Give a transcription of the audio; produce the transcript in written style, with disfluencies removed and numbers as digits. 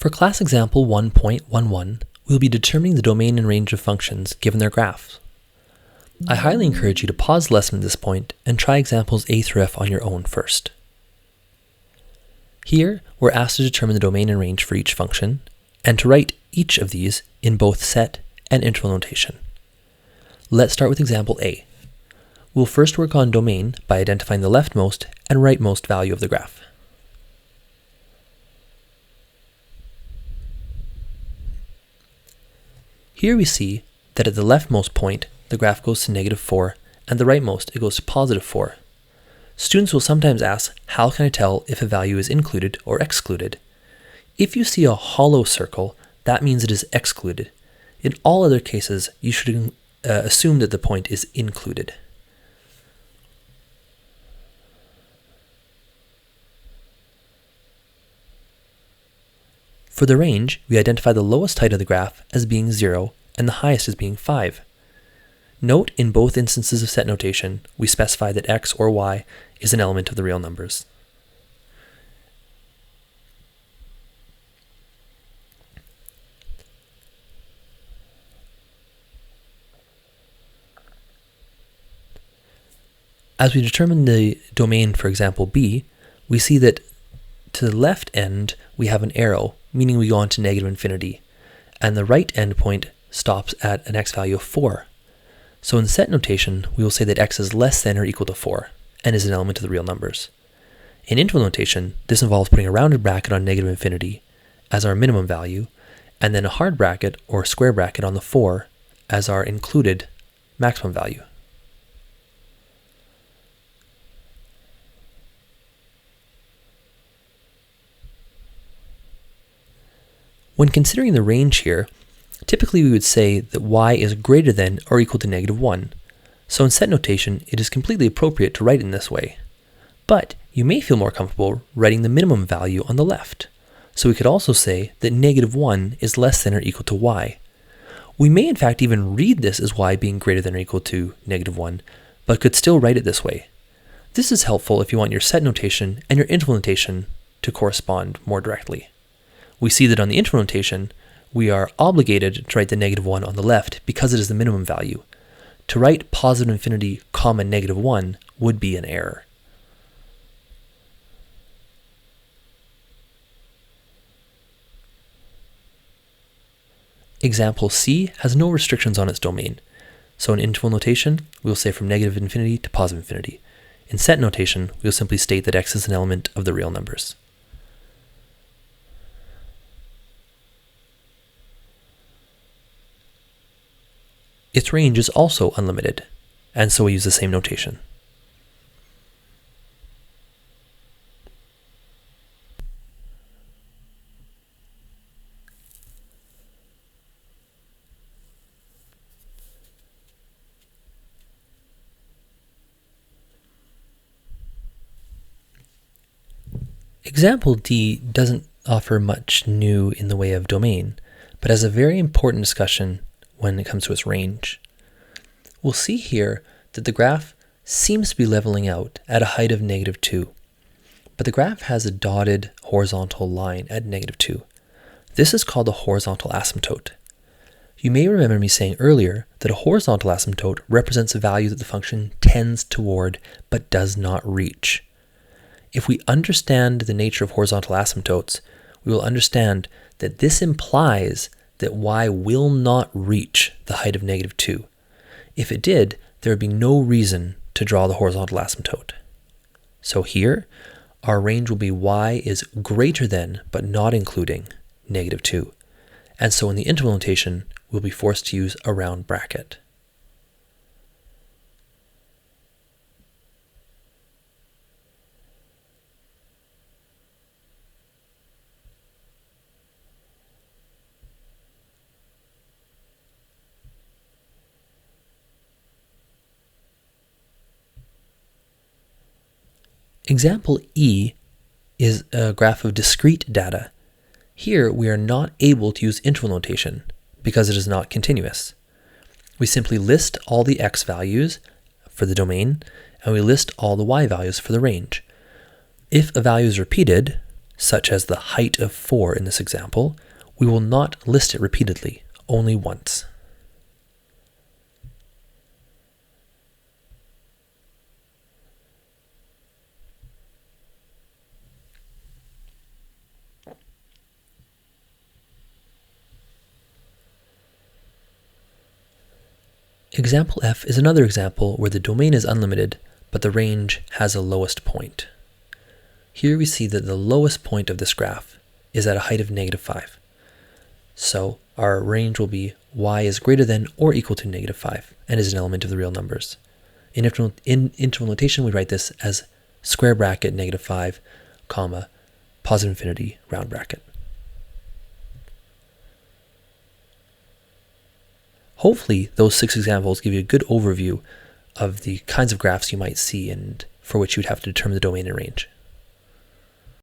For class example 1.11, we'll be determining the domain and range of functions given their graphs. I highly encourage you to pause the lesson at this point and try examples A through F on your own first. Here, we're asked to determine the domain and range for each function, and to write each of these in both set and interval notation. Let's start with example A. We'll first work on domain by identifying the leftmost and rightmost value of the graph. Here we see that at the leftmost point, the graph goes to -4, and the rightmost, it goes to +4. Students will sometimes ask, how can I tell if a value is included or excluded? If you see a hollow circle, that means it is excluded. In all other cases, you should assume that the point is included. For the range, we identify the lowest height of the graph as being 0 and the highest as being 5. Note in both instances of set notation, we specify that x or y is an element of the real numbers. As we determine the domain for example B, we see that to the left end we have an arrow, meaning we go on to -infinity, and the right end point stops at an x value of 4. So in set notation, we will say that x is less than or equal to 4, and is an element of the real numbers. In interval notation, this involves putting a rounded bracket on -infinity as our minimum value, and then a hard bracket or square bracket on the 4 as our included maximum value. When considering the range here, typically we would say that y is greater than or equal to -1. So in set notation, it is completely appropriate to write it in this way. But you may feel more comfortable writing the minimum value on the left. So we could also say that -1 is less than or equal to y. We may in fact even read this as y being greater than or equal to -1, but could still write it this way. This is helpful if you want your set notation and your interval notation to correspond more directly. We see that on the interval notation, we are obligated to write the -1 on the left because it is the minimum value. To write +infinity, -1 would be an error. Example C has no restrictions on its domain. So in interval notation, we'll say from -infinity to +infinity. In set notation, we'll simply state that x is an element of the real numbers. Its range is also unlimited, and so we use the same notation. Example D doesn't offer much new in the way of domain, but has a very important discussion when it comes to its range. We'll see here that the graph seems to be leveling out at a height of -2, but the graph has a dotted horizontal line at -2. This is called the horizontal asymptote. You may remember me saying earlier that a horizontal asymptote represents a value that the function tends toward but does not reach. If we understand the nature of horizontal asymptotes, we will understand that this implies that y will not reach the height of -2. If it did, there would be no reason to draw the horizontal asymptote. So here, our range will be y is greater than, but not including, -2. And so in the interval notation, we'll be forced to use a round bracket. Example E is a graph of discrete data. Here we are not able to use interval notation because it is not continuous. We simply list all the x values for the domain and we list all the y values for the range. If a value is repeated, such as the height of 4 in this example, we will not list it repeatedly, only once. Example F is another example where the domain is unlimited, but the range has a lowest point. Here we see that the lowest point of this graph is at a height of -5. So our range will be y is greater than or equal to -5 and is an element of the real numbers. In interval notation, we write this as square bracket -5, comma, positive infinity, round bracket. Hopefully, those 6 examples give you a good overview of the kinds of graphs you might see and for which you would have to determine the domain and range.